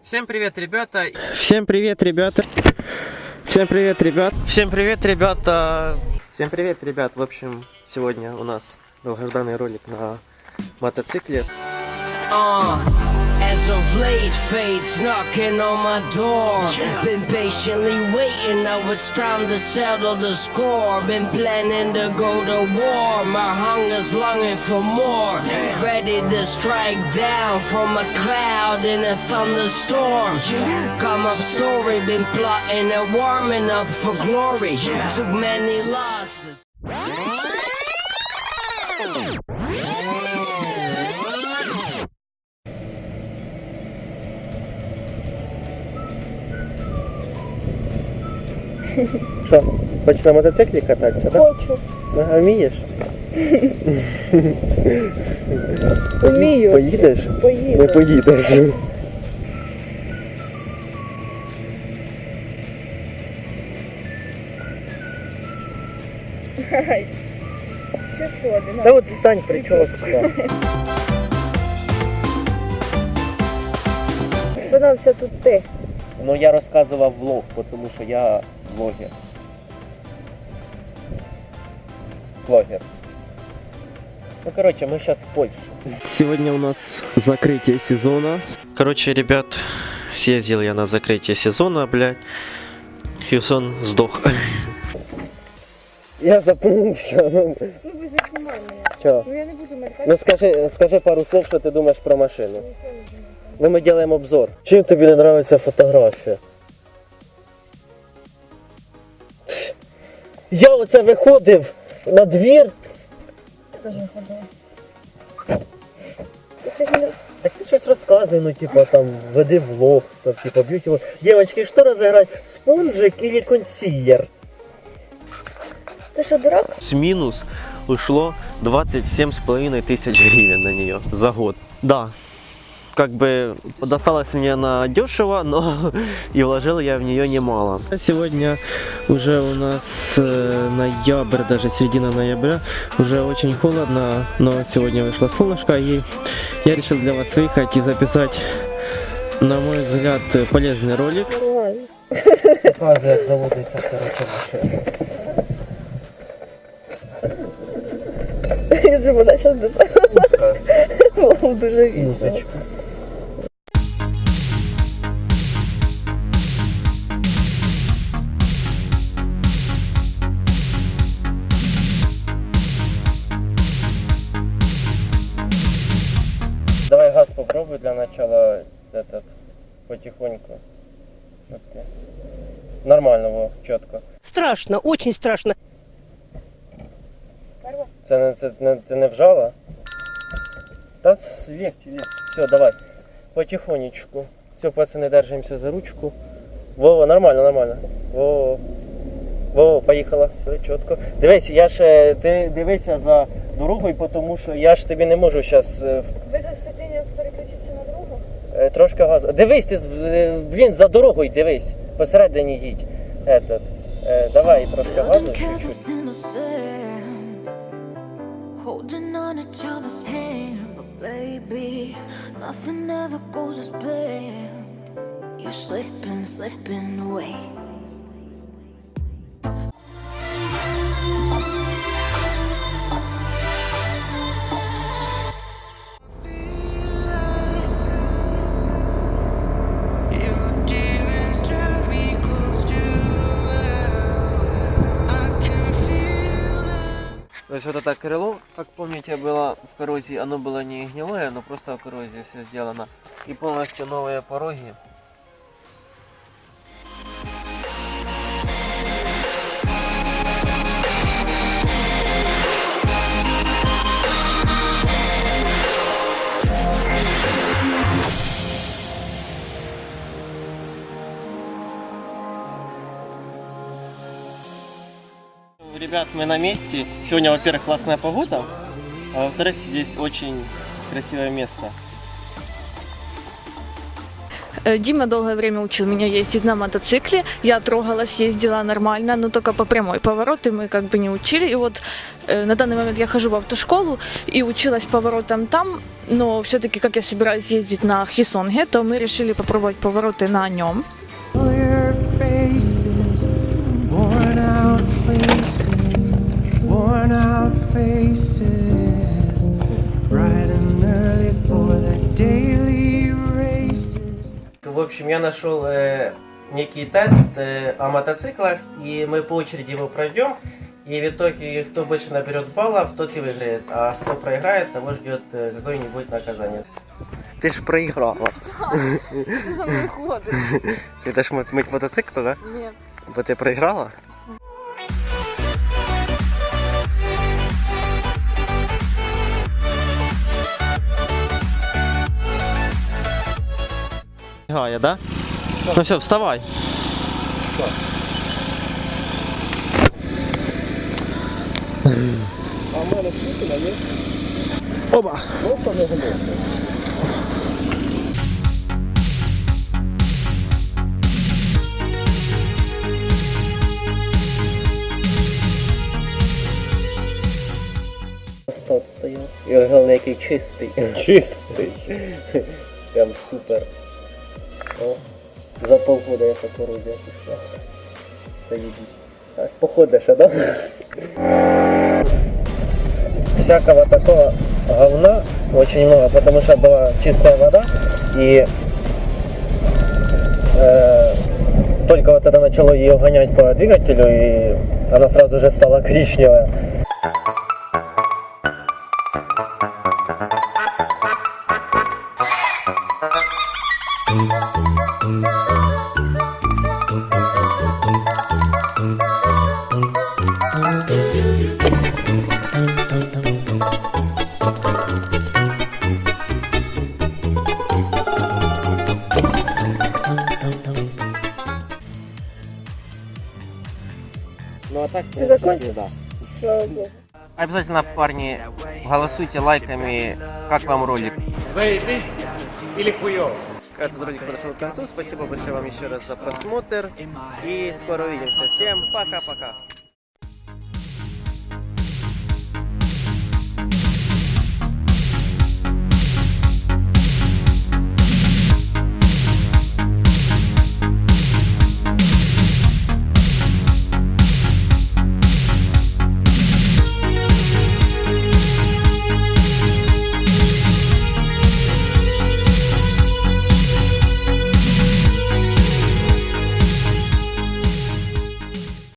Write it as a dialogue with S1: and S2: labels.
S1: Всем привет, ребята!
S2: Всем привет, ребята! Всем привет, ребят!
S1: Всем привет, ребята! Всем привет, ребят! В общем, сегодня у нас долгожданный ролик на мотоцикле.
S3: As of late, fate's knocking on my door. Been patiently waiting, now it's time to settle the score. Been planning to go to war, my hunger's longing for more. Ready to strike down from a cloud in a thunderstorm. Come up story, been plotting and warming up for glory. Took many losses.
S2: Що, хочеш на мотоциклі кататися, так?
S4: Хочу.
S2: А вмієш?
S4: Вмію.
S2: Поїдеш?
S4: Поїду.
S2: Не поїдеш.
S4: Ай. Що,
S2: Та от стань, прическа.
S4: Спинався тут ти.
S2: Ну я розказував влог, тому що я блогер. Блогер. Ну короче, мы сейчас в Польше.
S1: Сегодня у нас закрытие сезона. Короче, ребят, съездил я на закрытие сезона, блядь. Хьюсон сдох.
S2: Я запнувся.
S4: Ну ви заснімай мене.
S2: Чого?
S4: Ну я не буду меркати.
S2: Ну скажи пару слов, що ти думаєш про машину. Ну ми робимо обзор. Чим тобі не подобається фотографія? Я оце виходив на двір.
S4: Теж не ходила.
S2: Так ти щось розказуй, ну типа там веди влог, там, типа б'юті влог. Дівчатки, що розіграти? Спонжик или консилер?
S4: Ти що, дурак?
S1: С минус ушло 27,5 тысяч гривен на нее за год. Да, как бы досталось мне она дешево, но и вложил я в нее немало. Сегодня уже у нас ноябрь, даже середина ноября, уже очень холодно, но сегодня вышло солнышко, и я решил для вас выехать и записать, на мой взгляд, полезный ролик.
S4: Нормально.
S2: Показує, як заводиться, короче, машина.
S4: Якщо вона зараз досягнулася, було б дуже весело.
S2: Музичку. Давай газ попробуй для начала, этот, потихоньку. Окей. Нормально, во, чітко.
S5: Страшно, очень страшно.
S2: Ти не вжала? Та легче. Все, давай. Потихонечку. Все, пацаны, держимся за ручку. Во, нормально. Во, поїхала. Все, чітко. Дивись, ти дивися за дорогою, тому що я ж тобі не можу зараз
S4: Ви за сцепління переключитися на другу?
S2: трошки газу. Дивись, ти, блін, за дорогою дивись. Посередині їдь. Давай трошки газу. чуть-чуть.
S6: Holding on each other's hand, but baby, nothing ever goes as planned. You're slipping away.
S1: То есть вот это крыло, как помните, было в коррозии, оно было не гнилое, но просто в коррозии все сделано. И полностью новые пороги. Ребят, мы на месте. Сегодня, во-первых, классная погода, а во-вторых, здесь очень красивое место.
S4: Дима долгое время учил меня ездить на мотоцикле. Я трогалась, ездила нормально, но только по прямой. Повороты мы как бы не учили. И вот на данный момент я хожу в автошколу и училась поворотам там. Но все-таки, как я собираюсь ездить на Хисонге, то мы решили попробовать повороты на нем.
S7: Your faces, worn out places, worn out faces, bright and early for the daily races.
S2: В общем, я нашел некий тест о мотоциклах, и мы по очереди его пройдем. И в итоге, кто больше наберет баллов, тот и выиграет. А кто проиграет, того ждет какое-нибудь наказание. Ты ж проиграла.
S4: Ты за мной ходишь.
S2: Ты дашь мыть мотоцикл, да?
S4: Нет.
S2: Бо ты проиграла?
S1: Гая, да? Ну все, вставай.
S2: А в мене Путіна є?
S1: Оба!
S2: Просто не годиться. Стат стояв. І головне, який чистий. Чистий. Прям супер. О, за полгода я так орудие пішла. Заебись. Так, походиш, да? Всякого такого говна очень много, потому что была чистая вода, и только вот это начало ее гонять по двигателю, и она сразу же стала коричневая. Ну а так,
S4: Ты закончил?
S2: да.
S4: Слава богу.
S2: Обязательно, парни, голосуйте лайками, как вам ролик.
S8: Заебись или хуёво?
S2: Этот ролик подошел к концу. Спасибо большое вам еще раз за просмотр. И скоро увидимся. Всем пока-пока.